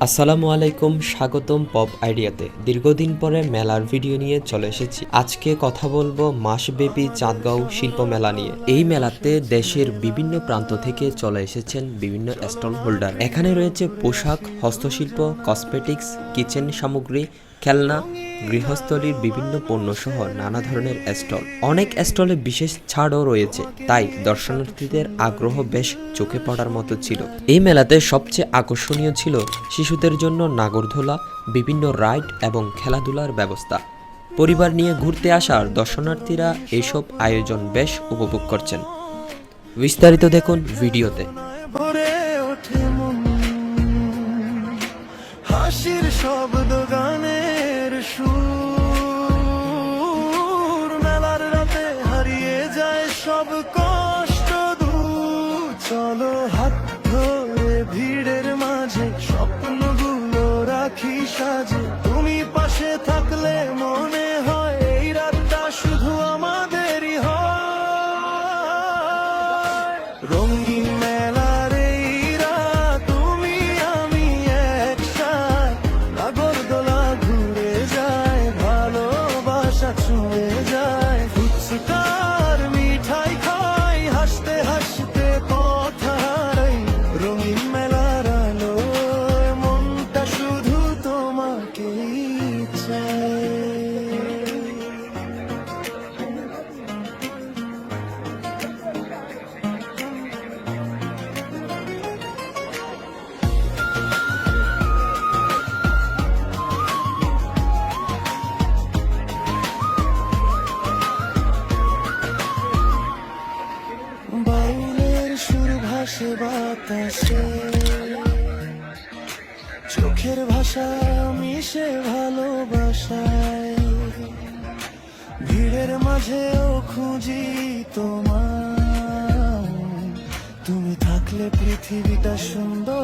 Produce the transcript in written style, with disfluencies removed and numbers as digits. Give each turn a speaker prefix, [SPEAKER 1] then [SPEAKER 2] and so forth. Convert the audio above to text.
[SPEAKER 1] আসসালামু আলাইকুম, স্বাগতম পপ আইডিয়াতে। দীর্ঘদিন পরে মেলার ভিডিও নিয়ে চলে এসেছি। আজকে কথা বলবো মাসব্যাপী চাঁদগাঁও শিল্প মেলা নিয়ে। এই মেলাতে দেশের বিভিন্ন প্রান্ত থেকে চলে এসেছেন বিভিন্ন স্টল হোল্ডার। এখানে রয়েছে পোশাক, হস্তশিল্প, কসমেটিক্স, কিচেন সামগ্রী, খেলনা, গৃহস্থলীর বিভিন্ন পণ্য সহ নানা ধরনের স্টল। অনেক স্টলে বিশেষ ছাড়ও রয়েছে, তাই দর্শনার্থীদের আগ্রহ বেশ চোখে পড়ার মতো ছিল। এই মেলাতে সবচেয়ে আকর্ষণীয় ছিল শিশুদের জন্য নাগরদোলা, বিভিন্ন রাইড এবং খেলাধুলার ব্যবস্থা। পরিবার নিয়ে ঘুরতে আসার দর্শনার্থীরা এইসব আয়োজন বেশ উপভোগ করছেন। বিস্তারিত দেখুন ভিডিওতে।
[SPEAKER 2] হাসির শব্দ, গানের সুর, মেলার রাতে হারিয়ে যায় সব কষ্ট দূর। চলো হাত ধরে ভিড়ের মাঝে স্বপ্নগুলো রাখি সাজে। তুমি পাশে থাকলে মনে হয় এই রাতটা শুধু আমাদেরই হয়। রঙিন মেলার এই রাত, তুমি আমি একসাথে, নাগরদোলা ঘুরে যায়, ভালোবাসা ছুঁয়ে যায়। ফুচকার মিঠাই খাই, হাসতে হাসতে পথ হারাই। রঙিন মেলার আলোয় মনটা শুধু তোমাকেই চায়। বাউলের সুর ভাসে বাতাসে, চোখের ভাষা মিশে ভালোবাসায়। ভিড়ের মাঝেও খুঁজি তোমায়, তুমি থাকলে পৃথিবীটা সুন্দর